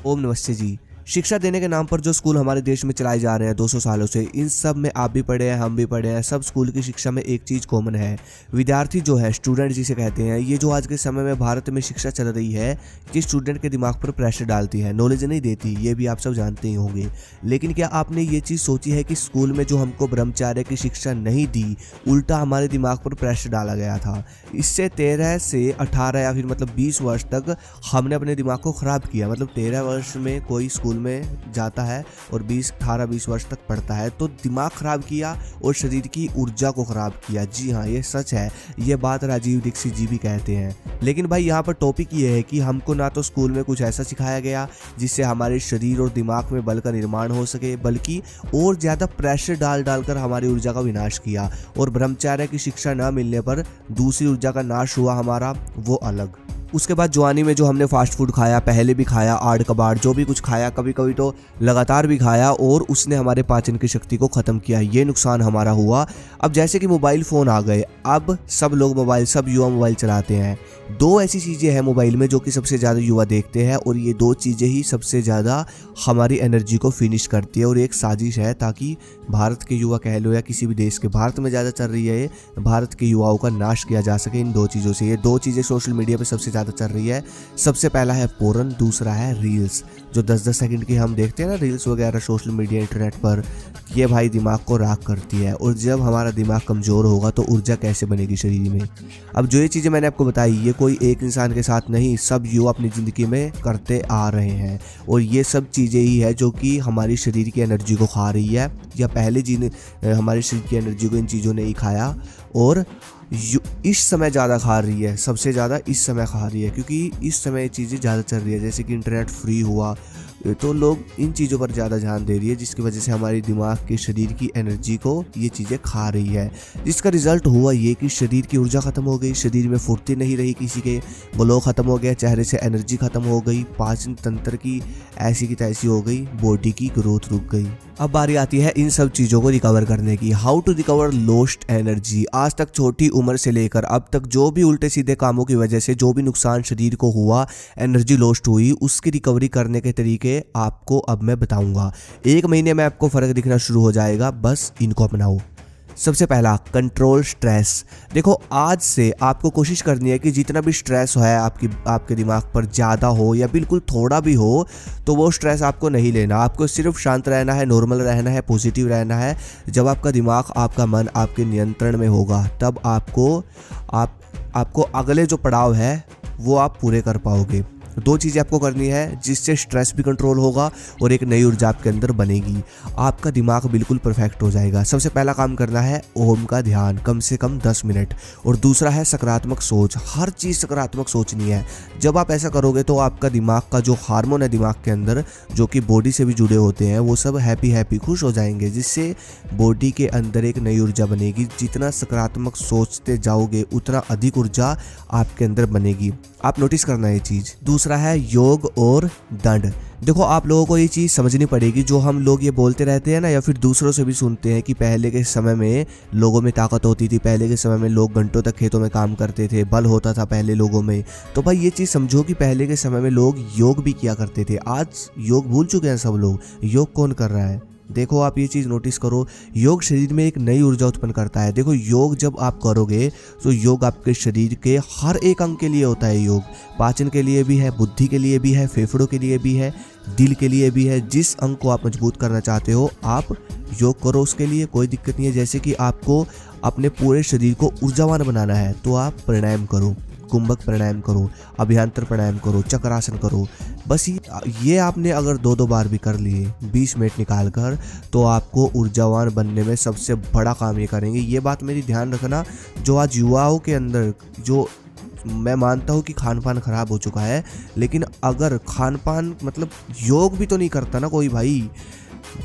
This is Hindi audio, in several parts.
ओम नमस्ते जी। शिक्षा देने के नाम पर जो स्कूल हमारे देश में चलाए जा रहे हैं 200 सालों से, इन सब में आप भी पढ़े हैं, हम भी पढ़े हैं। सब स्कूल की शिक्षा में एक चीज़ कॉमन है। विद्यार्थी जो है, स्टूडेंट जिसे कहते हैं, ये जो आज के समय में भारत में शिक्षा चल रही है, ये स्टूडेंट के दिमाग पर प्रेशर डालती है, नॉलेज नहीं देती। ये भी आप सब जानते ही होंगे। लेकिन क्या आपने ये चीज़ सोची है कि स्कूल में जो हमको ब्रह्मचार्य की शिक्षा नहीं दी, उल्टा हमारे दिमाग पर प्रेशर डाला गया था। इससे 13 से 18 या फिर मतलब 20 वर्ष तक हमने अपने दिमाग को ख़राब किया। मतलब 13 वर्ष में कोई स्कूल में जाता है और 18-20 वर्ष तक पढ़ता है, तो दिमाग ख़राब किया और शरीर की ऊर्जा को ख़राब किया। जी हाँ, ये सच है। ये बात राजीव दीक्षित जी भी कहते हैं। लेकिन भाई यहाँ पर टॉपिक ये है कि हमको ना तो स्कूल में कुछ ऐसा सिखाया गया जिससे हमारे शरीर और दिमाग में बल का निर्माण हो सके, बल्कि और ज़्यादा प्रेशर डालकर हमारी ऊर्जा का विनाश किया। और ब्रह्मचार्य की शिक्षा न मिलने पर दूसरी ऊर्जा का नाश हुआ हमारा, वो अलग। उसके बाद जवानी में जो हमने फास्ट फूड खाया, पहले भी खाया, आड़ कबाड़ जो भी कुछ खाया, कभी कभी तो लगातार भी खाया, और उसने हमारे पाचन की शक्ति को ख़त्म किया। ये नुकसान हमारा हुआ। अब जैसे कि मोबाइल फ़ोन आ गए, अब सब लोग सब युवा मोबाइल चलाते हैं। दो ऐसी चीज़ें हैं मोबाइल में जो कि सबसे ज़्यादा युवा देखते हैं, और ये दो चीज़ें ही सबसे ज़्यादा हमारी एनर्जी को फिनिश करती है। और एक साजिश है ताकि भारत के युवा कह लो या किसी भी देश के, भारत में ज़्यादा चल रही है ये, भारत के युवाओं का नाश किया जा सके इन दो चीज़ों से। ये दो चीज़ें सोशल मीडिया पर सबसे ज़्यादा चल रही है। सबसे पहला है पोर्न, दूसरा है रील्स। जो 10-10 सेकंड की हम देखते हैं ना रील्स वगैरह सोशल मीडिया इंटरनेट पर, ये भाई दिमाग को राख करती है। और जब हमारा दिमाग कमज़ोर होगा तो ऊर्जा कैसे बनेगी शरीर में। अब जो ये चीज़ें मैंने आपको बताई, ये कोई एक इंसान के साथ नहीं, सब युवा अपनी ज़िंदगी में करते आ रहे हैं। और ये सब चीज़ें ही है जो कि हमारी शरीर की एनर्जी को खा रही है, या पहले हमारे शरीर की एनर्जी को इन चीज़ों ने ही खाया, और इस समय ज़्यादा खा रही है। सबसे ज़्यादा इस समय खा रही है, क्योंकि इस समय ये चीज़ें ज़्यादा चल रही है। जैसे कि इंटरनेट फ्री हुआ तो लोग इन चीज़ों पर ज़्यादा ध्यान दे रही है, जिसकी वजह से हमारे दिमाग के शरीर की एनर्जी को ये चीज़ें खा रही है। जिसका रिजल्ट हुआ ये कि शरीर की ऊर्जा ख़त्म हो गई, शरीर में फुर्ती नहीं रही, किसी के ग्लो ख़त्म हो गया, चेहरे से एनर्जी ख़त्म हो गई, पाचन तंत्र की ऐसी की तैसी हो गई, बॉडी की ग्रोथ रुक गई। अब बारी आती है इन सब चीज़ों को रिकवर करने की। How to recover lost energy. आज तक छोटी उम्र से लेकर अब तक जो भी उल्टे सीधे कामों की वजह से जो भी नुकसान शरीर को हुआ, एनर्जी लॉस्ट हुई, उसकी रिकवरी करने के तरीके आपको अब मैं बताऊंगा। 1 महीने में आपको फ़र्क दिखना शुरू हो जाएगा, बस इनको अपनाओ। सबसे पहला, कंट्रोल स्ट्रेस। देखो, आज से आपको कोशिश करनी है कि जितना भी स्ट्रेस है आपके दिमाग पर, ज़्यादा हो या बिल्कुल थोड़ा भी हो, तो वो स्ट्रेस आपको नहीं लेना। आपको सिर्फ शांत रहना है, नॉर्मल रहना है, पॉजिटिव रहना है। जब आपका दिमाग, आपका मन आपके नियंत्रण में होगा, तब आपको अगले जो पड़ाव है वो आप पूरे कर पाओगे। 2 चीज़ें आपको करनी है जिससे स्ट्रेस भी कंट्रोल होगा और एक नई ऊर्जा आपके अंदर बनेगी। आपका दिमाग बिल्कुल परफेक्ट हो जाएगा। सबसे पहला काम करना है ओम का ध्यान, कम से कम 10 मिनट। और दूसरा है सकारात्मक सोच। हर चीज़ सकारात्मक सोचनी है। जब आप ऐसा करोगे तो आपका दिमाग का जो हार्मोन है दिमाग के अंदर, जो कि बॉडी से भी जुड़े होते हैं, वो सब हैप्पी खुश हो जाएंगे, जिससे बॉडी के अंदर एक नई ऊर्जा बनेगी। जितना सकारात्मक सोचते जाओगे उतना अधिक ऊर्जा आपके अंदर बनेगी। आप नोटिस करना ये चीज़। दूसरा है योग और दंड। देखो, आप लोगों को ये चीज़ समझनी पड़ेगी। जो हम लोग ये बोलते रहते हैं ना, या फिर दूसरों से भी सुनते हैं कि पहले के समय में लोगों में ताकत होती थी, पहले के समय में लोग घंटों तक खेतों में काम करते थे, बल होता था पहले लोगों में। तो भाई ये चीज़ समझो कि पहले के समय में लोग योग भी किया करते थे। आज योग भूल चुके हैं सब लोग। योग कौन कर रहा है? देखो, आप ये चीज़ नोटिस करो, योग शरीर में एक नई ऊर्जा उत्पन्न करता है। देखो, योग जब आप करोगे तो योग आपके शरीर के हर एक अंग के लिए होता है। योग पाचन के लिए भी है, बुद्धि के लिए भी है, फेफड़ों के लिए भी है, दिल के लिए भी है। जिस अंग को आप मजबूत करना चाहते हो, आप योग करो, उसके लिए कोई दिक्कत नहीं है। जैसे कि आपको अपने पूरे शरीर को ऊर्जावान बनाना है, तो आप प्राणायाम करो, कुंभक प्राणायाम करो, अभ्यंतर प्राणायाम करो, चक्रासन करो। बस ये आपने अगर 2-2 बार भी कर लिए 20 मिनट निकाल कर, तो आपको ऊर्जावान बनने में सबसे बड़ा काम ये करेंगे। ये बात मेरी ध्यान रखना। जो आज युवाओं के अंदर, जो मैं मानता हूँ कि खान पान ख़राब हो चुका है, लेकिन अगर खान पान मतलब योग भी तो नहीं करता ना कोई भाई।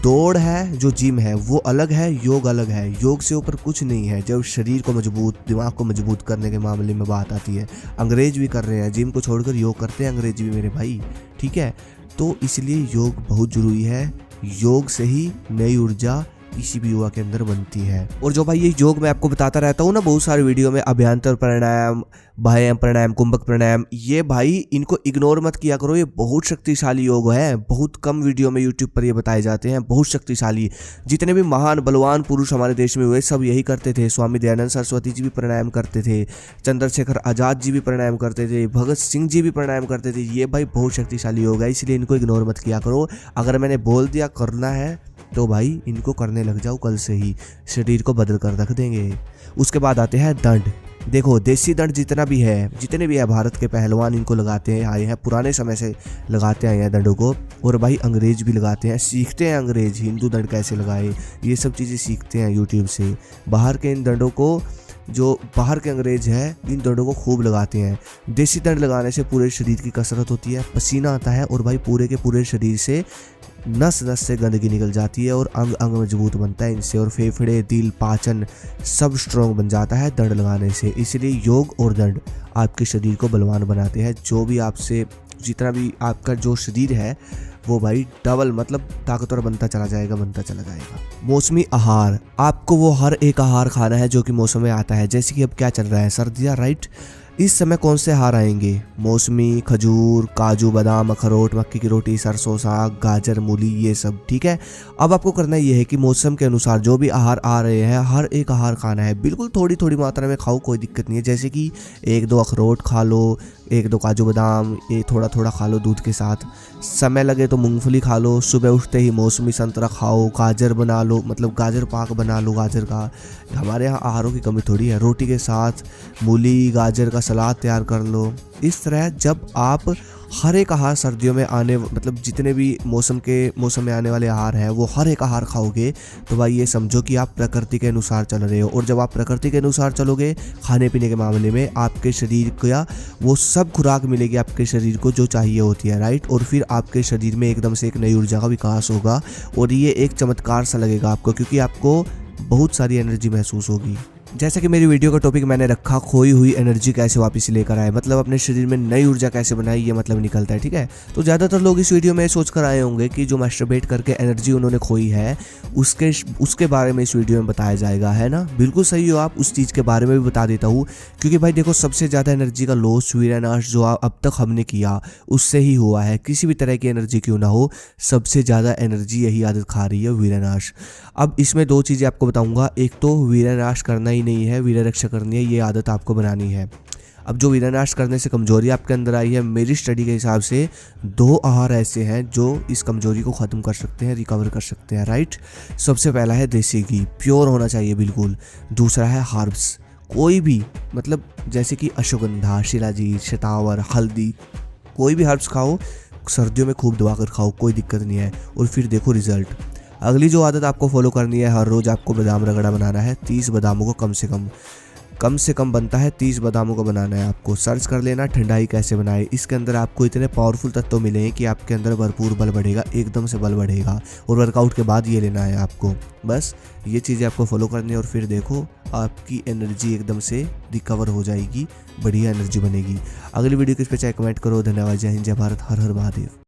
दौड़ है, जो जिम है वो अलग है, योग अलग है। योग से ऊपर कुछ नहीं है जब शरीर को मजबूत, दिमाग को मजबूत करने के मामले में बात आती है। अंग्रेज भी कर रहे हैं, जिम को छोड़कर योग करते हैं अंग्रेज भी मेरे भाई, ठीक है। तो इसलिए योग बहुत ज़रूरी है। योग से ही नई ऊर्जा किसी भी युवा के अंदर बनती है। और जो भाई ये योग मैं आपको बताता रहता हूँ ना बहुत सारी वीडियो में, अभ्यंतर प्राणायाम, बाह्यांतर प्राणायाम, कुंभक प्राणायाम, ये भाई इनको इग्नोर मत किया करो। ये बहुत शक्तिशाली योग है, बहुत कम वीडियो में यूट्यूब पर ये बताए जाते हैं, बहुत शक्तिशाली। जितने भी महान बलवान पुरुष हमारे देश में हुए सब यही करते थे। स्वामी दयानंद सरस्वती जी भी प्राणायाम करते थे, चंद्रशेखर आजाद जी भी प्राणायाम करते थे, भगत सिंह जी भी प्राणायाम करते थे। ये भाई बहुत शक्तिशाली योग है, इसलिए इनको इग्नोर मत किया करो। अगर मैंने बोल दिया करना है तो भाई इनको करने लग जाओ, कल से ही शरीर को बदल कर रख देंगे। उसके बाद आते हैं दंड। देखो देसी दंड जितने भी है भारत के पहलवान इनको लगाते हैं आए हैं, पुराने समय से लगाते आए हैं दंडों को। और भाई अंग्रेज भी लगाते हैं, सीखते हैं अंग्रेज हिंदू दंड कैसे लगाए, ये सब चीज़ें सीखते हैं यूट्यूब से। बाहर के इन दंडों को, जो बाहर के अंग्रेज हैं इन दंडों को खूब लगाते हैं। देसी दंड लगाने से पूरे शरीर की कसरत होती है, पसीना आता है और भाई पूरे के पूरे शरीर से नस नस से गंदगी निकल जाती है और अंग अंग मजबूत बनता है इनसे। और फेफड़े, दिल, पाचन सब स्ट्रॉन्ग बन जाता है दंड लगाने से। इसलिए योग और दंड आपके शरीर को बलवान बनाते हैं। जो भी आपसे, जितना भी आपका जो शरीर है वो भाई डबल मतलब ताकतवर बनता चला जाएगा। मौसमी आहार, आपको वो हर एक आहार खाना है जो कि मौसम में आता है। जैसे कि अब क्या चल रहा है, सर्दियाँ, राइट। इस समय कौन से आहार आएंगे? मौसमी, खजूर, काजू, बादाम, अखरोट, मक्की की रोटी, सरसों साग, गाजर, मूली, ये सब, ठीक है। अब आपको करना ये है कि मौसम के अनुसार जो भी आहार आ रहे हैं हर एक आहार खाना है। बिल्कुल थोड़ी थोड़ी मात्रा में खाओ, कोई दिक्कत नहीं है। जैसे कि 1-2 अखरोट खा लो, 1-2 काजू बादाम, ये थोड़ा थोड़ा खा लो दूध के साथ। समय लगे तो मूंगफली खा लो। सुबह उठते ही मौसमी संतरा खाओ, गाजर बना लो, मतलब गाजर पाक बना लो गाजर का। हमारे यहाँ आहारों की कमी थोड़ी है। रोटी के साथ मूली गाजर का सलाद तैयार कर लो। इस तरह जब आप हर एक आहार सर्दियों में आने, मतलब जितने भी मौसम में आने वाले आहार हैं वो हर एक आहार खाओगे तो भाई ये समझो कि आप प्रकृति के अनुसार चल रहे हो। और जब आप प्रकृति के अनुसार चलोगे खाने पीने के मामले में, आपके शरीर का वो सब खुराक मिलेगी आपके शरीर को जो चाहिए होती है, राइट। और फिर आपके शरीर में एकदम से एक नई ऊर्जा का विकास होगा और ये एक चमत्कार सा लगेगा आपको, क्योंकि आपको बहुत सारी एनर्जी महसूस होगी। जैसा कि मेरी वीडियो का टॉपिक मैंने रखा, खोई हुई एनर्जी कैसे वापस लेकर आए, मतलब अपने शरीर में नई ऊर्जा कैसे बनाई, ये मतलब निकलता है, ठीक है। तो ज़्यादातर लोग इस वीडियो में सोच कर आए होंगे कि जो मास्टरबेट करके एनर्जी उन्होंने खोई है उसके बारे में इस वीडियो में बताया जाएगा, है ना। बिल्कुल सही हो आप, उस चीज़ के बारे में भी बता देता हूँ। क्योंकि भाई देखो सबसे ज़्यादा एनर्जी का लॉस, वीरनाश जो अब तक हमने किया उससे ही हुआ है। किसी भी तरह की एनर्जी क्यों ना हो, सबसे ज़्यादा एनर्जी यही आदत खा रही है, वीरनाश। अब इसमें 2 चीज़ें आपको बताऊँगा। एक तो वीरनाश करना ही नहीं है, वीर रक्षा करनी है, ये आदत आपको बनानी है। अब जो वीरनाश करने से कमजोरी आपके अंदर आई है, मेरी स्टडी के हिसाब से 2 आहार ऐसे हैं जो इस कमजोरी को ख़त्म कर सकते हैं, रिकवर कर सकते हैं, राइट। सबसे पहला है देसी घी, प्योर होना चाहिए बिल्कुल। दूसरा है हर्ब्स, कोई भी, मतलब जैसे कि अश्वगंधा, शिलाजीत, शतावर, हल्दी, कोई भी हर्ब्स खाओ, सर्दियों में खूब दबा कर खाओ, कोई दिक्कत नहीं है। और फिर देखो रिजल्ट। अगली जो आदत आपको फॉलो करनी है, हर रोज़ आपको बादाम रगड़ा बनाना है। 30 बादामों को कम से कम बनता है, 30 बादामों को बनाना है आपको। सर्च कर लेना ठंडाई कैसे बनाए, इसके अंदर आपको इतने पावरफुल तत्व मिले हैं कि आपके अंदर भरपूर बल बढ़ेगा, एकदम से बल बढ़ेगा। और वर्कआउट के बाद ये लेना है आपको, बस ये चीज़ें आपको फॉलो करनी है। और फिर देखो आपकी एनर्जी एकदम से रिकवर हो जाएगी, बढ़िया एनर्जी बनेगी। अगली वीडियो किस पे चाहे कमेंट करो। धन्यवाद, जय हिंद, जय भारत, हर हर महादेव।